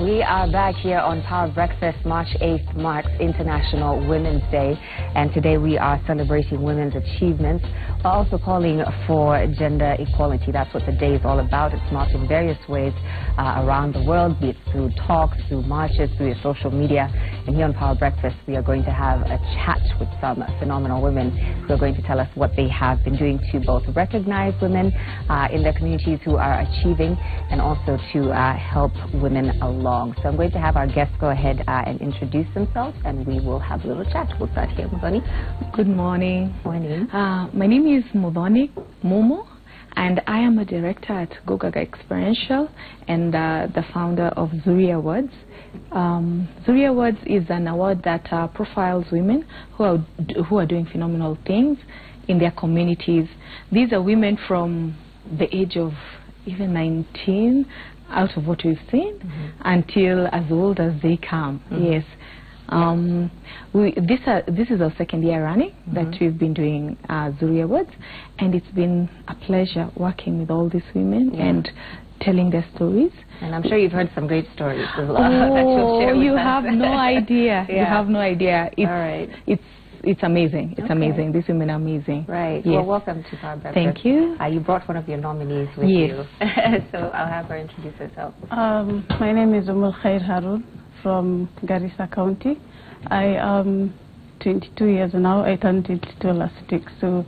We are back here on Power Breakfast. March 8th marks International Women's Day, and today we are celebrating women's achievements. We're also calling for gender equality. That's what the day is all about. It's marked in various ways around the world, be it through talks, through marches, through your social media. And here on Power Breakfast, we are going to have a chat with some phenomenal women who are going to tell us what they have been doing to both recognize women in their communities who are achieving, and also to help women along. So I'm going to have our guests go ahead and introduce themselves, and we will have a little chat. We'll start here. Mudhoni. Good morning. Morning. My name is Mudhoni Momo, and I am a director at Gogaga Experiential and the founder of Zuri Awards. Zuri Awards is an award that profiles women who are doing phenomenal things in their communities. These are women from the age of even 19, out of what we've seen, until as old as they come. Yes. This is our second year running that we've been doing Zuri Awards, and it's been a pleasure working with all these women and telling their stories. And I'm sure you've heard some great stories as well. Oh, you have no idea. You have no idea. It's, all right. It's amazing. It's amazing. These women are amazing. Right. Yes. Well, welcome to Power Breakfast. Thank you. You brought one of your nominees with you. So I'll have her introduce herself. My name is Umul Khair Harun from Garissa County. I am 22 years now. I turned 22 last week. So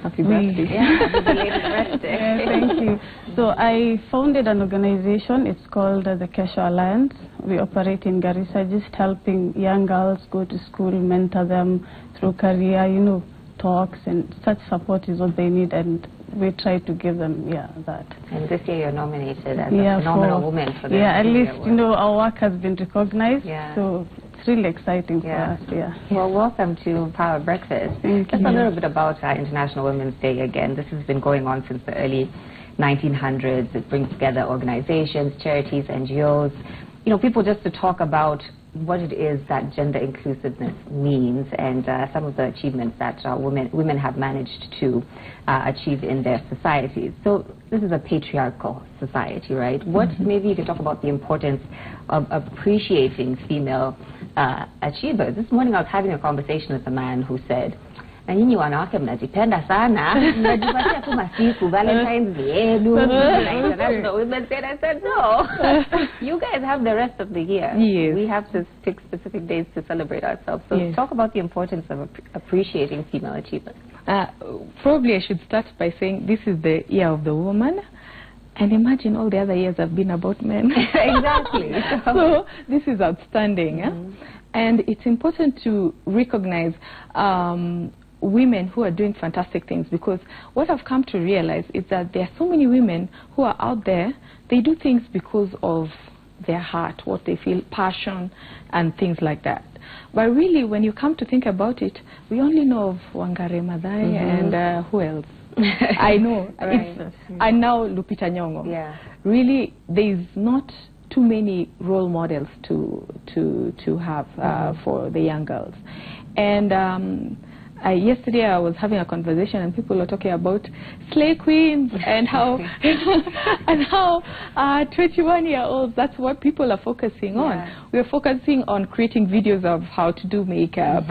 happy birthday. Happy belated birthday. Thank you. So I founded an organization. It's called the Kesha Alliance. We operate in Garissa, just helping young girls go to school, mentor them through career, talks, and such support is what they need, and we try to give them, that. And this year you're nominated as a phenomenal woman for the at least, our work has been recognized, so it's really exciting for us, Well, welcome to Power Breakfast. Thank Just you. a little bit about International Women's Day again. This has been going on since the early 1900s. It brings together organizations, charities, NGOs, people just to talk about what it is that gender inclusiveness means, and some of the achievements that women have managed to achieve in their societies. So this is a patriarchal society, right? What maybe you could talk about the importance of appreciating female achievers. This morning I was having a conversation with a man who said, na nyinyi wanawake mnajipenda sana, mnajipatia tu masiku, Valentine's Day, International Women's Day. I said, no, you guys have the rest of the year. Yes. We have to pick specific days to celebrate ourselves. So talk about the importance of appreciating female achievement. Probably I should start by saying this is the year of the woman. And imagine all the other years have been about men. Exactly. So this is outstanding. And it's important to recognize women who are doing fantastic things, because what I've come to realize is that there are so many women who are out there. They do things because of their heart, what they feel, passion, and things like that. But really, when you come to think about it, we only know of Wangare Maathai and who else? I know. And now Lupita Nyong'o. Really, there's not too many role models to have for the young girls. And yesterday I was having a conversation, and people were talking about slay queens and how and how 21-year-olds, that's what people are focusing on. We're focusing on creating videos of how to do makeup.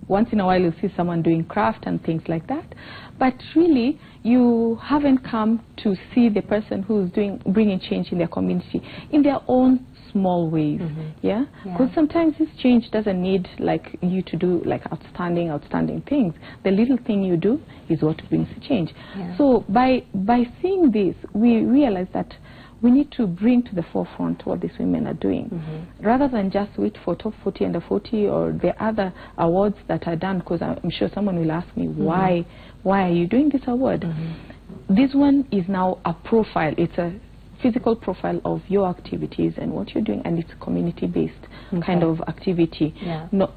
Once in a while you'll see someone doing craft and things like that. But really, you haven't come to see the person who's bringing change in their community in their own small ways, because sometimes this change doesn't need like you to do like outstanding things. The little thing you do is what brings the change. So by seeing this, we realize that we need to bring to the forefront what these women are doing, rather than just wait for top 40 under 40 or the other awards that are done, because I'm sure someone will ask me, why are you doing this award? This one is now a profile. It's a physical profile of your activities and what you're doing, and it's a community-based kind of activity. No,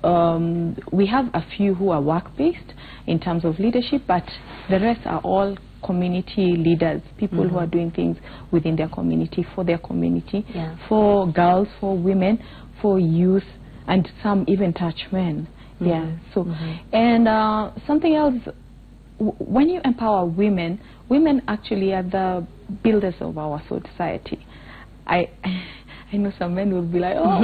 we have a few who are work-based in terms of leadership, but the rest are all community leaders, people who are doing things within their community, for their community, for girls, for women, for youth, and some even touch men. So, and something else, when you empower women, women actually are the builders of our society. I I know some men will be like, oh,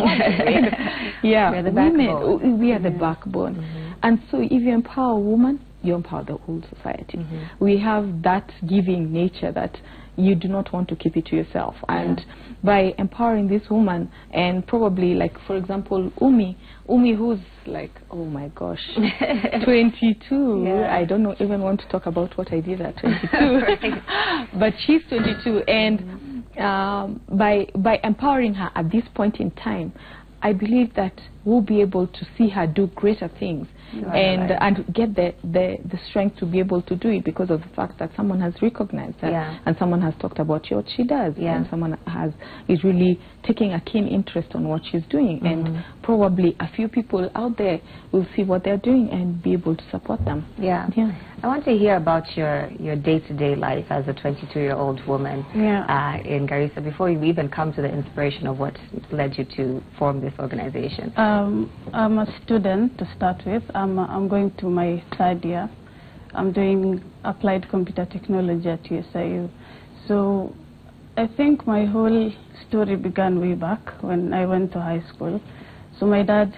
yeah, we're the women, backbone. we are the backbone. And so if you empower a woman, you empower the whole society. We have that giving nature that you do not want to keep it to yourself. And by empowering this woman, and probably like, for example, Umi who's like, oh my gosh, 22. I don't know, even want to talk about what I did at 22. But she's 22, and by empowering her at this point in time, I believe that we'll be able to see her do greater things and get the strength to be able to do it because of the fact that someone has recognized her and someone has talked about what she does and someone is really taking a keen interest on what she's doing, and probably a few people out there will see what they're doing and be able to support them. I want to hear about your day-to-day life as a 22-year-old woman in Garissa before you even come to the inspiration of what led you to form this organization. I'm a student to start with. I'm going to my third year. I'm doing applied computer technology at USIU. So I think my whole story began way back when I went to high school. So my dad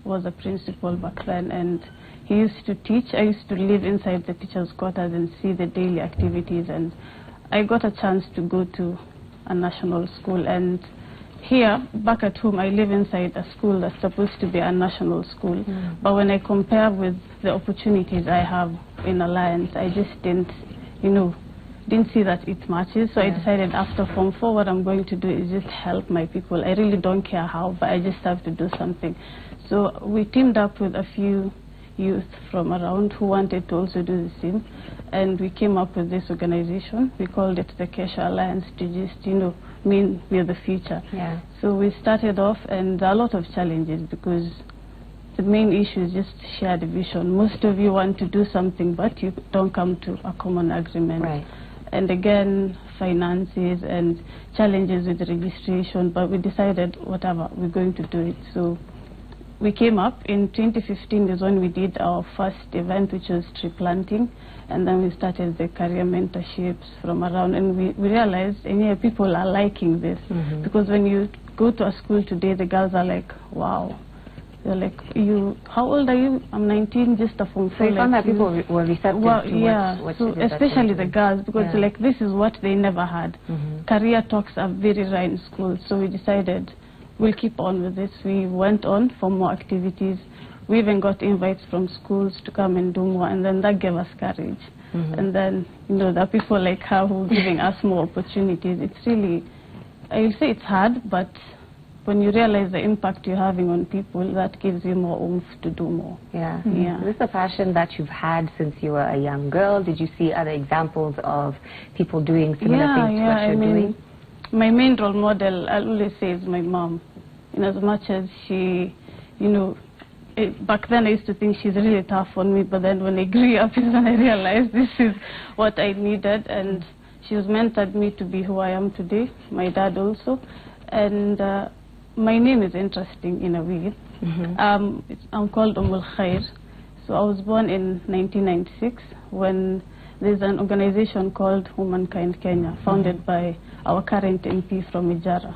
was a principal back then, and he used to teach. I used to live inside the teachers' quarters and see the daily activities, and I got a chance to go to a national school. And here, back at home, I live inside a school that's supposed to be a national school. But when I compare with the opportunities I have in Alliance, I just didn't see that it matches. So I decided after Form 4, what I'm going to do is just help my people. I really don't care how, but I just have to do something. So we teamed up with a few youth from around who wanted to also do the same, and we came up with this organization. We called it the Kesha Alliance to just mean we're the future. So we started off, and there are a lot of challenges because the main issue is just shared vision. Most of you want to do something, but you don't come to a common agreement. And again, finances and challenges with registration, but we decided whatever, we're going to do it. So we came up in 2015 is when we did our first event, which was tree planting, and then we started the career mentorships from around, and we realized people are liking this because when you go to a school today, the girls are like, wow. They're like, how old are you? I'm 19, just a Form 4. So you found that people were receptive to what so especially the girls, because like this is what they never had. Career talks are very rare in school, so we decided we'll keep on with this. We went on for more activities. We even got invites from schools to come and do more, and then that gave us courage. And then, there are people like her who are giving us more opportunities. It's really, I will say it's hard, but when you realize the impact you're having on people, that gives you more oomph to do more. Is this a passion that you've had since you were a young girl? Did you see other examples of people doing similar things to what you're doing? My main role model, I always say, is my mom. In as much as she, back then I used to think she's really tough on me, but then when I grew up is when I realized this is what I needed, and she has mentored me to be who I am today. My dad also. And my name is interesting in a way. I'm called Khair. So I was born in 1996 when there's an organization called Humankind Kenya, founded by our current MP from Ijara.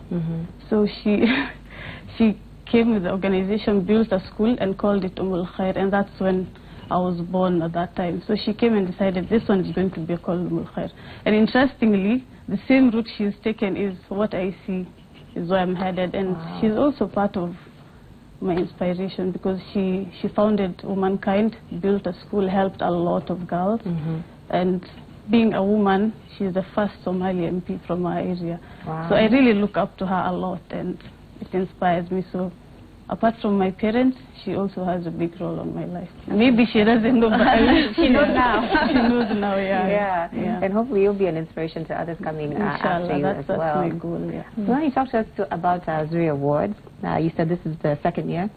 So she came with the organization, built a school and called it Khair, and that's when I was born at that time. So she came and decided this one is going to be called Khair. And interestingly, the same route she's taken is what I see is where I'm headed, and she's also part of my inspiration because she founded Womankind, built a school, helped a lot of girls, and being a woman, she's the first Somali MP from our area. So I really look up to her a lot, and it inspires me. So apart from my parents, she also has a big role on my life. Maybe she doesn't know, but she knows now. She knows now, And hopefully you'll be an inspiration to others coming after you as well. That's my goal, So when you talk to us about Zuri Awards, you said this is the second year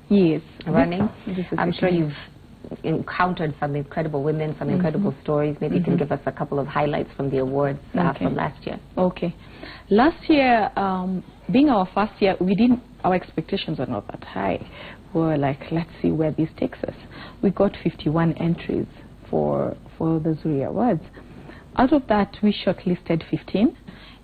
running. I'm sure you've encountered some incredible women, some incredible stories. Maybe you can give us a couple of highlights from the awards from last year. Last year, being our first year, our expectations were not that high. We were like, let's see where this takes us. We got 51 entries for the Zuri Awards. Out of that, we shortlisted 15,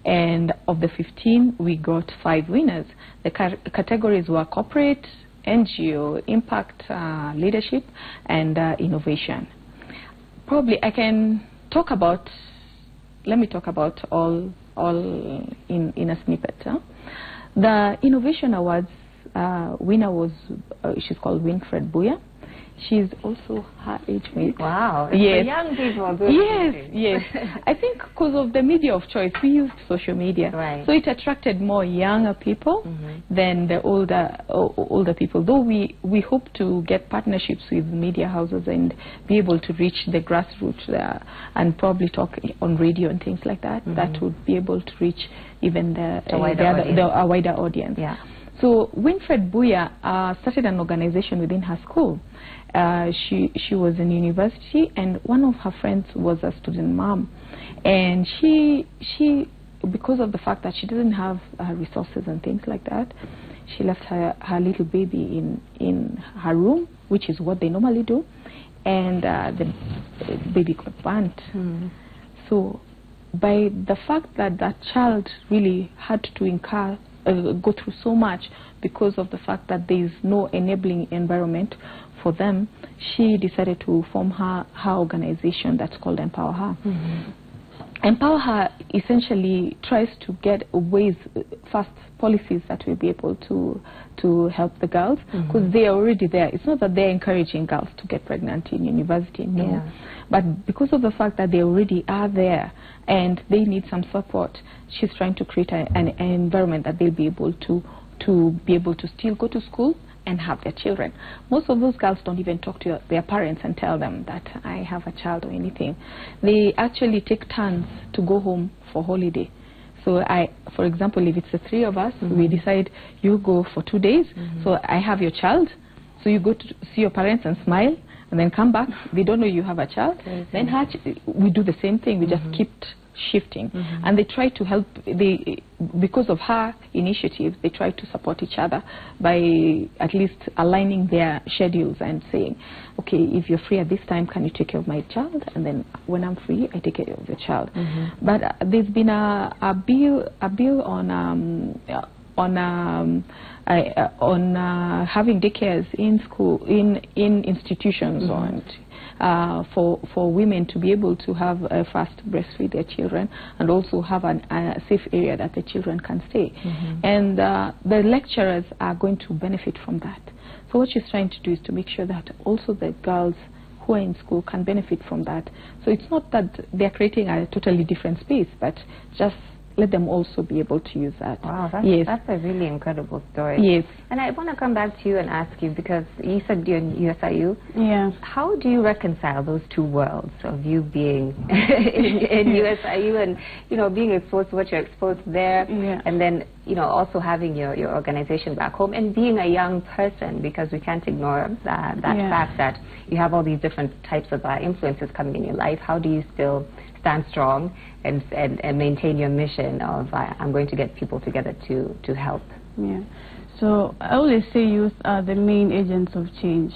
And of the 15, we got 5 winners. The categories were corporate, NGO, impact, leadership, and innovation. Probably I can talk about, let me talk about all in a snippet. The Innovation Awards winner was, she's called Winfred Buya. She's also her age mate. Wow. Yes. For young people. Yes. I think because of the media of choice, we used social media. Right. So it attracted more younger people than the older people. Though we hope to get partnerships with media houses and be able to reach the grassroots there and probably talk on radio and things like that. That would be able to reach even a wider audience. Yeah. So Winfred Buya started an organization within her school. She was in university, and one of her friends was a student mom, and she because of the fact that she doesn't have resources and things like that, she left her little baby in her room, which is what they normally do, and the baby got burnt. So by the fact that that child really had to go through so much because of the fact that there is no enabling environment for them, she decided to form her organization that's called Empower Her. Empower Her essentially tries to get ways, fast policies that will be able to help the girls, because they are already there. It's not that they're encouraging girls to get pregnant in university, no. Yeah. But because of the fact that they already are there and they need some support, she's trying to create an environment that they'll be able to still go to school and have their children. Most of those girls don't even talk to their parents and tell them that I have a child or anything. They actually take turns to go home for holiday. So for example, if it's the 3 of us, we decide you go for 2 days. So I have your child. So you go to see your parents and smile, and then come back. They don't know you have a child. Then we do the same thing. We just keep shifting, and they try to help. Because of her initiative, they try to support each other by at least aligning their schedules and saying, okay, if you're free at this time, can you take care of my child? And then when I'm free, I take care of your child. But there's been a bill on having daycares in school, in institutions, for women to be able to have fast breastfeed their children, and also have a safe area that the children can stay. And the lecturers are going to benefit from that. So what she's trying to do is to make sure that also the girls who are in school can benefit from that. So it's not that they're creating a totally different space, but just let them also be able to use that. Wow, that's a really incredible story. Yes. And I want to come back to you and ask you, because you said you're in USIU. Yeah. How do you reconcile those two worlds of you being in USIU and, being exposed to what you're exposed to there, and then, also having your organization back home and being a young person, because we can't ignore that fact that you have all these different types of influences coming in your life. How do you still stand strong and maintain your mission of I'm going to get people together to help? Yeah. So I always say youth are the main agents of change.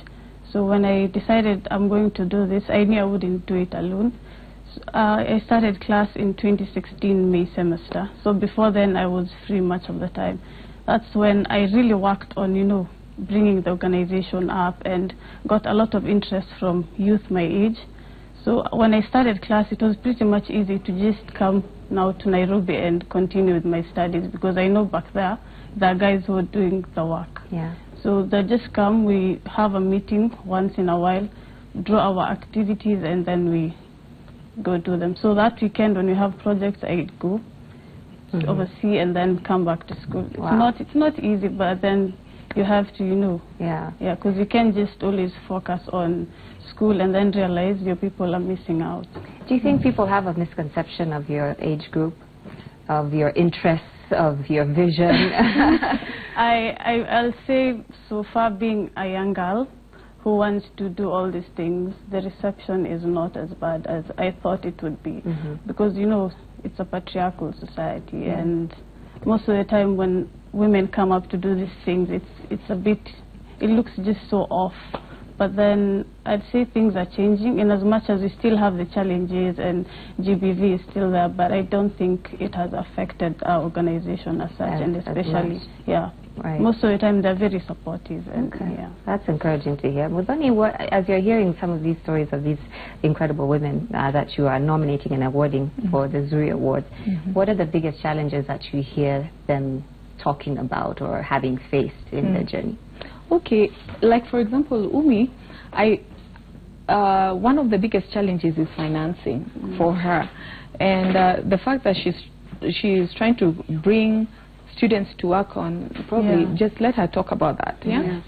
So when I decided I'm going to do this, I knew I wouldn't do it alone. So, I started class in 2016 May semester. So before then I was free much of the time. That's when I really worked on, bringing the organization up and got a lot of interest from youth my age. So when I started class, it was pretty much easy to just come now to Nairobi and continue with my studies, because I know back there are guys who are doing the work. Yeah. So they just come, we have a meeting once in a while, draw our activities, and then we go do them. So that weekend when we have projects, I go oversee and then come back to school. Wow. It's not easy, but then you have to, because you can't just always focus on school and then realize your people are missing out. Do you think people have a misconception of your age group, of your interests, of your vision? I'll say, so far, being a young girl who wants to do all these things, the reception is not as bad as I thought it would be. Because, it's a patriarchal society, and most of the time when women come up to do these things, it looks just so off. But then I'd say things are changing, in as much as we still have the challenges and GBV is still there, but I don't think it has affected our organization as such, and especially, most of the time they're very supportive. And, That's encouraging to hear. Mudhoni, as you're hearing some of these stories of these incredible women that you are nominating and awarding for the Zuri Awards, what are the biggest challenges that you hear them talking about or having faced in their journey? Okay, like for example, Umi, one of the biggest challenges is financing for her, and the fact that she's trying to bring students to work on, probably just let her talk about that,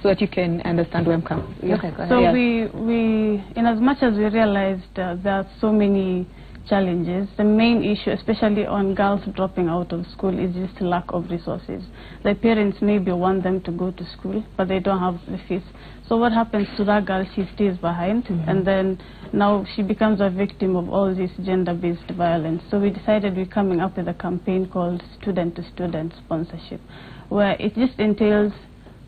so that you can understand where I'm coming. Okay, go ahead. So we, in as much as we realized there are so many challenges, the main issue, especially on girls dropping out of school, is just lack of resources. The parents maybe want them to go to school, but they don't have the fees. So what happens to that girl? She stays behind, and then now she becomes a victim of all this gender-based violence. So we decided we're coming up with a campaign called Student-to-Student Sponsorship, where it just entails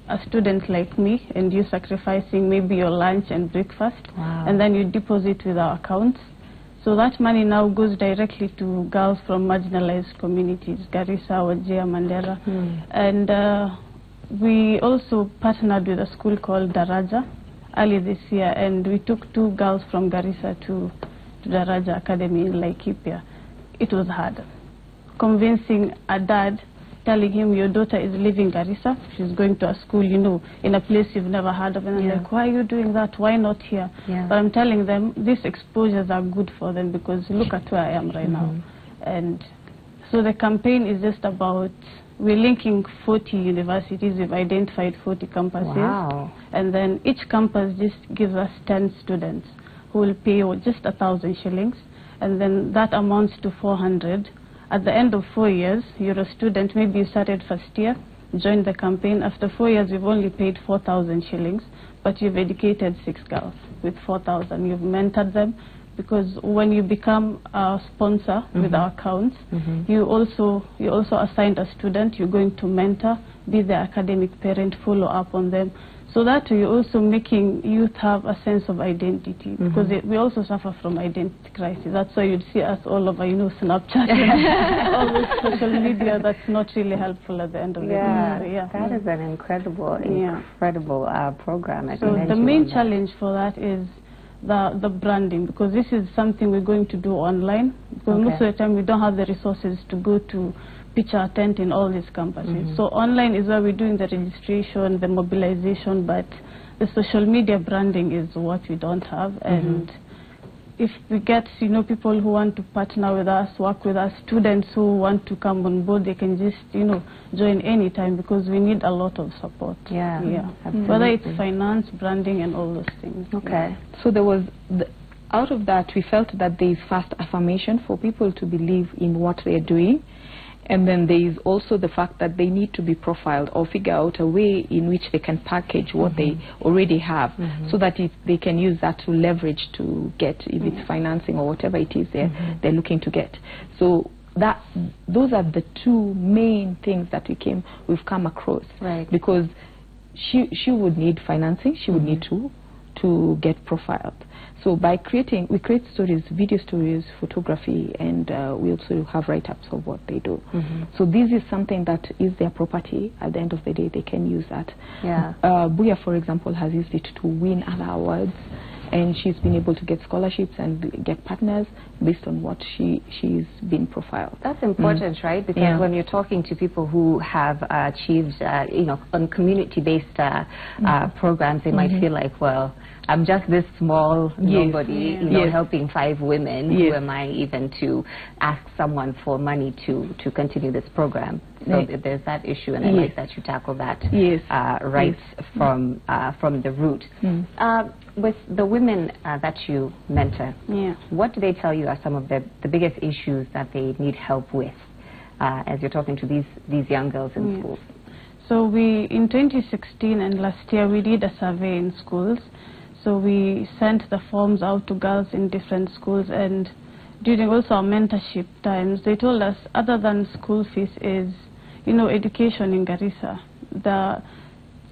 a student like me and you sacrificing maybe your lunch and breakfast, and then you deposit with our accounts. So that money now goes directly to girls from marginalized communities, Garissa, Wajir, Mandera. And we also partnered with a school called Daraja early this year, and we took 2 girls from Garissa to Daraja Academy in Laikipia. It was hard. Convincing a dad, telling him your daughter is leaving Garissa, she's going to a school, you know, in a place you've never heard of, and I'm like, why are you doing that? Why not here? But I'm telling them these exposures are good for them, because look at where I am right now. And so the campaign is just about, we're linking 40 universities. We've identified 40 campuses, and then each campus just gives us 10 students who will pay just 1,000 shillings, and then that amounts to 400. At the end of 4 years, you're a student, maybe you started first year, joined the campaign. After 4 years, you've only paid 4,000 shillings, but you've educated 6 girls with 4,000. You've mentored them, because when you become a sponsor with our accounts, you also assigned a student. You're going to mentor, be their academic parent, follow up on them. So that you're also making youth have a sense of identity, because we also suffer from identity crisis. That's why you'd see us all over, you know, Snapchat, all this social media that's not really helpful at the end of the day. That is an incredible program. So the main challenge for that is the branding, because this is something we're going to do online, because most of the time we don't have the resources to go to pitch our tent in all these campuses. So online is where we're doing the registration, the mobilization, but the social media branding is what we don't have. And if we get, you know, people who want to partner with us, work with us, students who want to come on board, they can just, you know, join anytime, because we need a lot of support. Whether it's finance, branding, and all those things. So there was, out of that, we felt that there is first affirmation for people to believe in what they're doing. And then there is also the fact that they need to be profiled or figure out a way in which they can package what they already have, so that they can use that to leverage to get, if it's financing or whatever it is they're looking to get. So those are the 2 main things that we've come across. Because she would need financing, she would need to get profiled. So by we create stories, video stories, photography, and we also have write-ups of what they do. So this is something that is their property. At the end of the day, they can use that. Buya, for example, has used it to win other awards, and she's been able to get scholarships and get partners based on what she's been profiled. That's important, right? Because when you're talking to people who have achieved, you know, on community-based programs, they might feel like, well, I'm just this small nobody, you know, helping 5 women. Who am I even to ask someone for money to continue this program? So there's that issue, and I like that you tackle that right from the root. With the women that you mentor, what do they tell you are some of the biggest issues that they need help with as you're talking to these young girls in schools? So in 2016 and last year, we did a survey in schools. So we sent the forms out to girls in different schools, and during also our mentorship times, they told us, other than school fees, is, you know, education in Garissa. The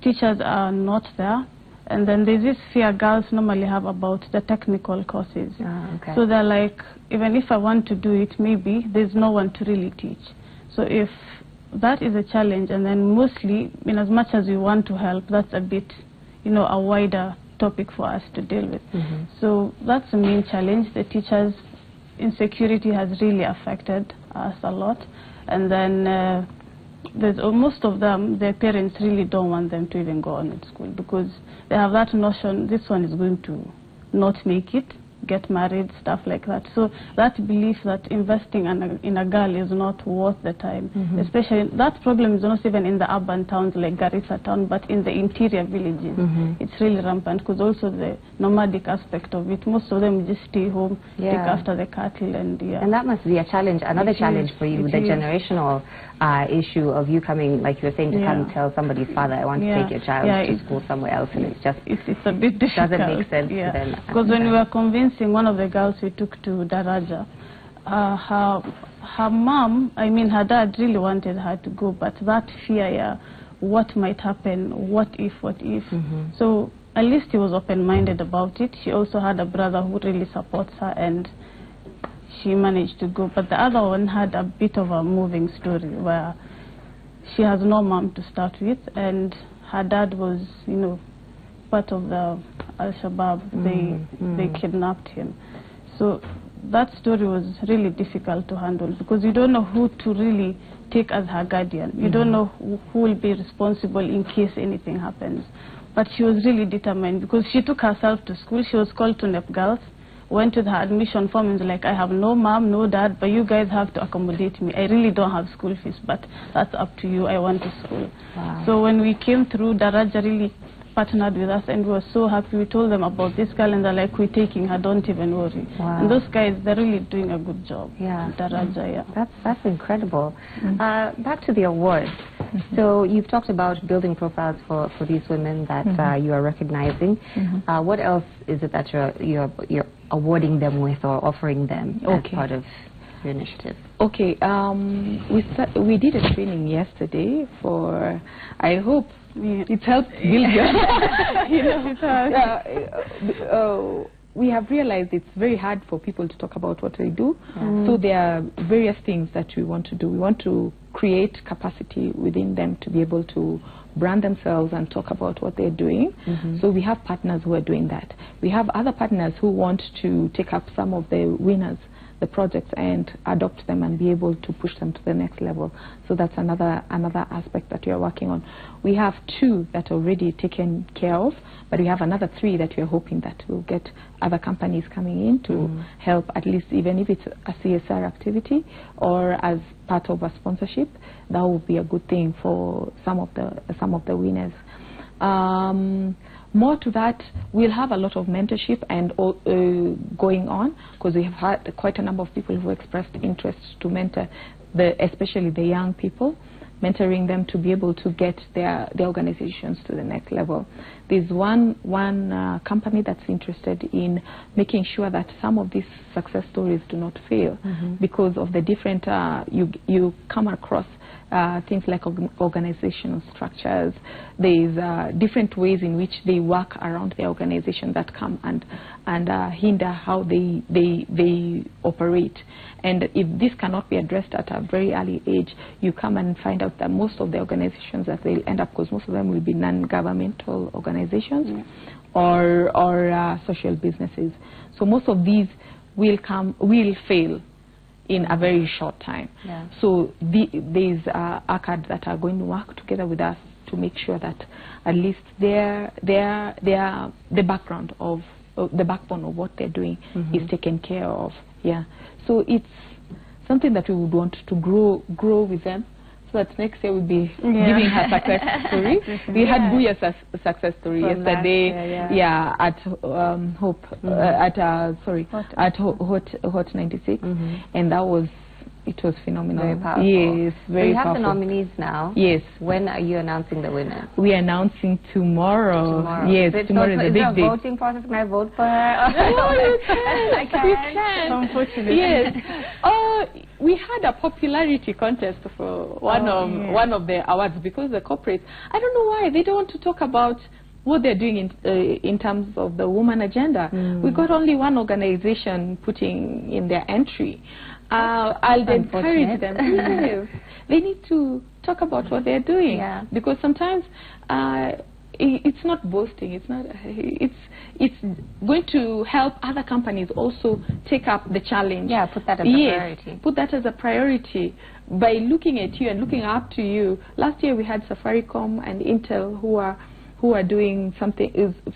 teachers are not there, And then there's this fear girls normally have about the technical courses. Okay. So they're like, even if I want to do it, maybe there's no one to really teach. So if that is a challenge, and then mostly, in as much as we want to help, that's a bit, you know, a wider topic for us to deal with. So that's the main challenge. The teachers' insecurity has really affected us a lot. And then there's most of them, their parents really don't want them to even go on in school, because they have that notion, this one is going to not make it, get married, stuff like that. So that belief that investing in a girl is not worth the time, especially that problem is not even in the urban towns like Garissa town, but in the interior villages. It's really rampant, because also the nomadic aspect of it, most of them just stay home, take after the cattle, and And that must be a challenge, another challenge for you, the generational issue of you coming, like you were saying, to come tell somebody's father, I want to take your child to school somewhere else, and it's just, it's a bit difficult. Doesn't make sense to them. Because when we were convincing one of the girls we took to Daraja, her mom, I mean her dad really wanted her to go, but that fear, what might happen, what if. So at least he was open-minded about it. She also had a brother who really supports her, and she managed to go. But the other one had a bit of a moving story where she has no mom to start with, and her dad was, you know, part of the Al-Shabaab. They kidnapped him. So that story was really difficult to handle, because you don't know who to really take as her guardian. You don't know who will be responsible in case anything happens. But she was really determined, because she took herself to school. She was called to NEP Girls, went with her admission form and was like, I have no mom, no dad, but you guys have to accommodate me. I really don't have school fees, but that's up to you. I want to school. So when we came through, Daraja really partnered with us, and we were so happy. We told them about this girl, and they're like, we're taking her, don't even worry. And those guys, they're really doing a good job. Daraja, That's incredible. Back to the awards. So you've talked about building profiles for these women that you are recognizing. What else is it that you're awarding them with or offering them as part of your initiative? Okay, we did a training yesterday for, I hope it's helped build your, we have realized it's very hard for people to talk about what they do. So there are various things that we want to do. We want to create capacity within them to be able to brand themselves and talk about what they're doing. So we have partners who are doing that. We have other partners who want to take up some of the winners, the projects, and adopt them and be able to push them to the next level. So that's another aspect that we are working on. We have 2 that are already taken care of, but we have another 3 that we are hoping that will get other companies coming in to help, at least even if it's a CSR activity or as part of a sponsorship. That would be a good thing for some of the winners. More to that, we'll have a lot of mentorship and going on, because we have had quite a number of people who expressed interest to mentor, especially the young people, mentoring them to be able to get their organizations to the next level. There's one company that's interested in making sure that some of these success stories do not fail because of the different, you come across things like organizational structures. There's different ways in which they work around the organization that come and hinder how they operate. And if this cannot be addressed at a very early age, you come and find out that most of the organizations that they'll end up, because most of them will be non-governmental organizations or social businesses. So most of these will fail in a very short time. So there's ACAD that are going to work together with us to make sure that at least the background of the backbone of what they're doing is taken care of. So it's something that we would want to grow with them. So that next year we'll be giving her success story. We had Buya's success story yesterday. At Hope, at Hot 96, and that was. It was phenomenal. Very powerful. Yes, very so you have powerful. the nominees now. Yes. When are you announcing the winners? We are announcing tomorrow. Yes, tomorrow is the big day. Is there a voting process? Can I vote for her? No, you can. I can. You can. Unfortunately. Yes. We had a popularity contest for one of the awards, because the corporates, I don't know why, they don't want to talk about what they're doing in terms of the woman agenda. We got only one organization putting in their entry. I'll encourage them. Yes, they need to talk about what they're doing, because sometimes it's not boasting. It's not. It's going to help other companies also take up the challenge. Yeah, put that as a priority. Put that as a priority by looking at you and looking up to you. Last year we had Safaricom and Intel who are doing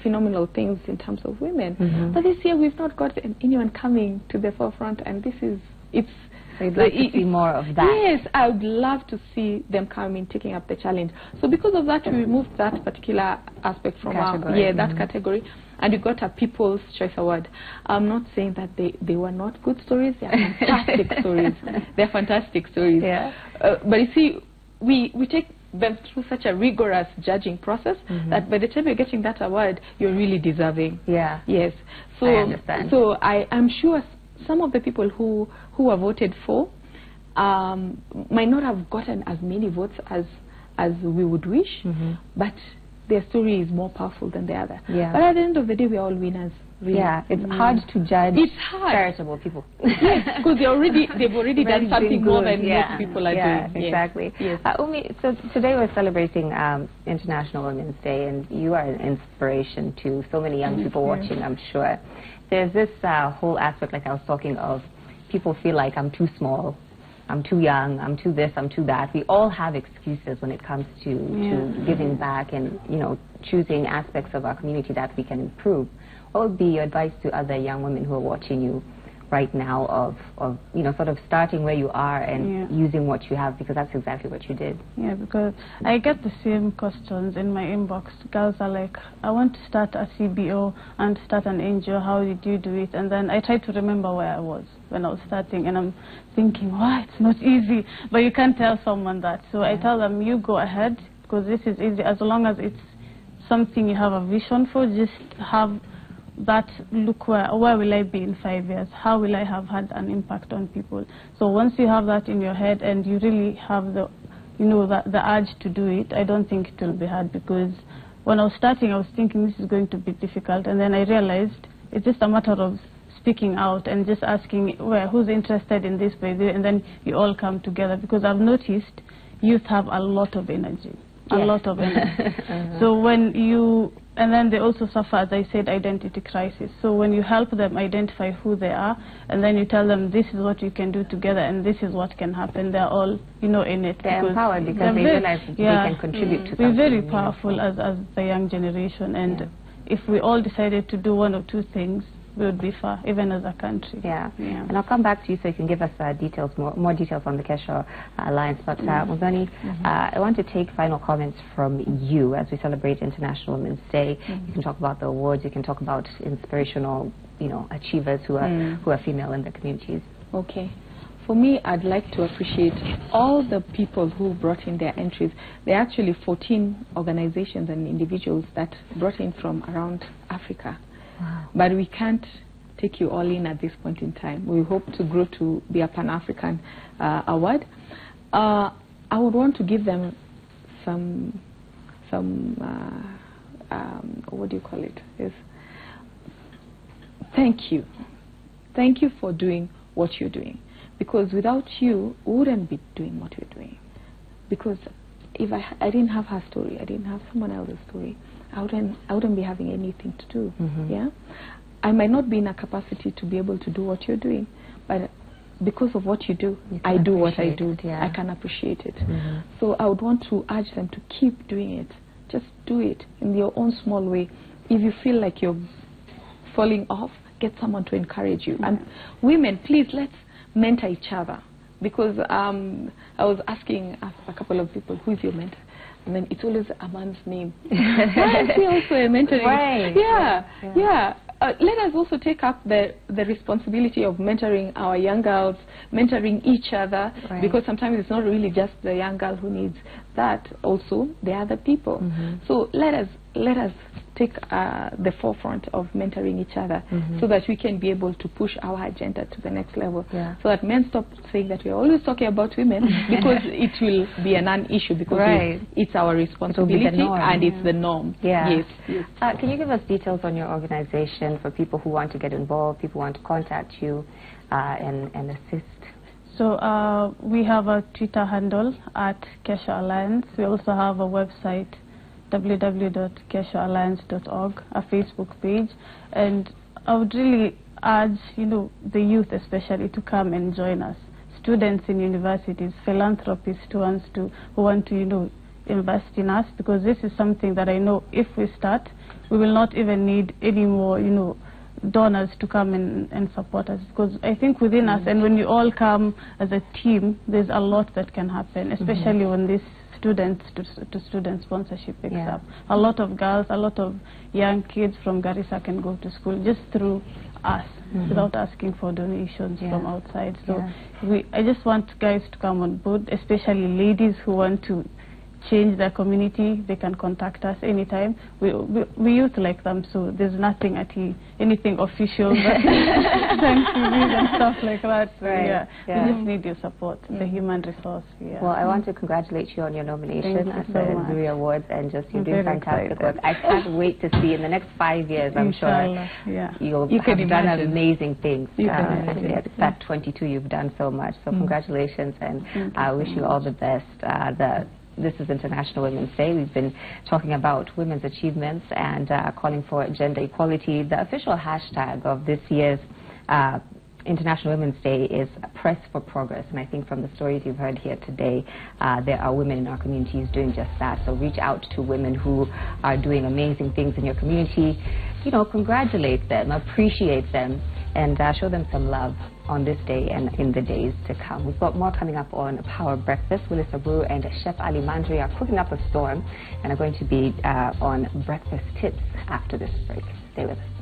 phenomenal things in terms of women. But this year we've not got anyone coming to the forefront, and So you'd like to see more of that? Yes, I would love to see them coming, taking up the challenge. So because of that, we removed that particular aspect from category. that category, and we got a People's Choice Award. I'm not saying that they were not good stories. They are fantastic stories. They're fantastic stories. Yeah. But you see, we take them through such a rigorous judging process that by the time you're getting that award, you're really deserving. Yeah. Yes. So I understand. So I'm sure some of the people who are voted for might not have gotten as many votes as we would wish, but their story is more powerful than the other. Yeah. But at the end of the day, we're all winners. Really. Yeah, it's hard to judge charitable people. Yes, because they've already done something more than most people are doing. Exactly. Yes. Umi, so today we're celebrating International Women's Day, and you are an inspiration to so many young people watching, I'm sure. There's this whole aspect, like I was talking of, people feel like I'm too small, I'm too young, I'm too this, I'm too that. We all have excuses when it comes to giving back and, choosing aspects of our community that we can improve. What would be your advice to other young women who are watching you right now of sort of starting where you are and using what you have, because that's exactly what you did? Yeah, because I get the same questions in my inbox. Girls are like, I want to start a CBO and start an NGO. How did you do it? And then I try to remember where I was when I was starting, and I'm thinking, wow, it's not easy. But you can't tell someone that. So I tell them, you go ahead, because this is easy. As long as it's something you have a vision for, just have that look, where will I be in 5 years? How will I have had an impact on people? So once you have that in your head and you really have the urge to do it, I don't think it will be hard, because when I was starting, I was thinking this is going to be difficult, and then I realized it's just a matter of speaking out and just asking, who's interested in this, and then you all come together, because I've noticed youth have a lot of energy. A lot of energy. So and then they also suffer, as I said, identity crisis. So when you help them identify who they are, and then you tell them this is what you can do together and this is what can happen, they're all, in it. They're empowered because they realize they can contribute to something. We're very powerful as the young generation, and if we all decided to do one or two things, we would be far, even as a country. Yeah. And I'll come back to you so you can give us more details on the Kesha Alliance. But Muzani, I want to take final comments from you as we celebrate International Women's Day. You can talk about the awards. You can talk about inspirational, achievers who are female in the communities. Okay. For me, I'd like to appreciate all the people who brought in their entries. There are actually 14 organizations and individuals that brought in from around Africa. Wow. But we can't take you all in at this point in time. We hope to grow to be a Pan-African award. I would want to give them some what do you call it? Yes. Thank you. Thank you for doing what you're doing. Because without you, we wouldn't be doing what we're doing. Because if I didn't have her story, I didn't have someone else's story, I wouldn't be having anything to do. Yeah, I might not be in a capacity to be able to do what you're doing, but because of what you do, I do what I do. I can appreciate it. So I would want to urge them to keep doing it. Just do it in your own small way. If you feel like you're falling off, get someone to encourage you. And women, please, let's mentor each other. Because I was asking a couple of people, who is your mentor? And then it's always a man's name. Why is he also a mentor? Right. Yeah. Let us also take up the responsibility of mentoring our young girls, mentoring each other, because sometimes it's not really just the young girl who needs that. Also, the other people. So let us let us take the forefront of mentoring each other, so that we can be able to push our agenda to the next level, so that men stop saying that we're always talking about women, because it will be a non-issue, because it's our responsibility and it's the norm. Yes. Can you give us details on your organization for people who want to get involved, people who want to contact you and assist? So we have a Twitter handle at Kesha Alliance. We also have a website, www.keshaalliance.org, a Facebook page, and I would really urge, the youth especially, to come and join us. Students in universities, philanthropists who want to, invest in us, because this is something that I know if we start, we will not even need any more, donors to come and support us, because I think within us, and when you all come as a team, there's a lot that can happen, especially when this student to student sponsorship picks up. A lot of girls, a lot of young kids from Garissa can go to school just through us, without asking for donations from outside. So I just want guys to come on board, especially ladies who want to change their community. They can contact us anytime. We youth like them, so there's nothing anything official, but CVs and stuff like that. So we just need your support, the human resource. Well, I want to congratulate you on your nomination at the Zuri Awards, and just you're doing fantastic work. I can't wait to see in the next 5 years. I'm sure you'll have done amazing things. At that 22, you've done so much. So congratulations, and I wish you all the best. This is International Women's Day. We've been talking about women's achievements and calling for gender equality. The official hashtag of this year's International Women's Day is Press for Progress. And I think from the stories you've heard here today, there are women in our communities doing just that. So reach out to women who are doing amazing things in your community. Congratulate them, appreciate them, and show them some love on this day and in the days to come. We've got more coming up on Power Breakfast. Willis Abu and Chef Ali Mandri are cooking up a storm and are going to be on breakfast tips after this break. Stay with us.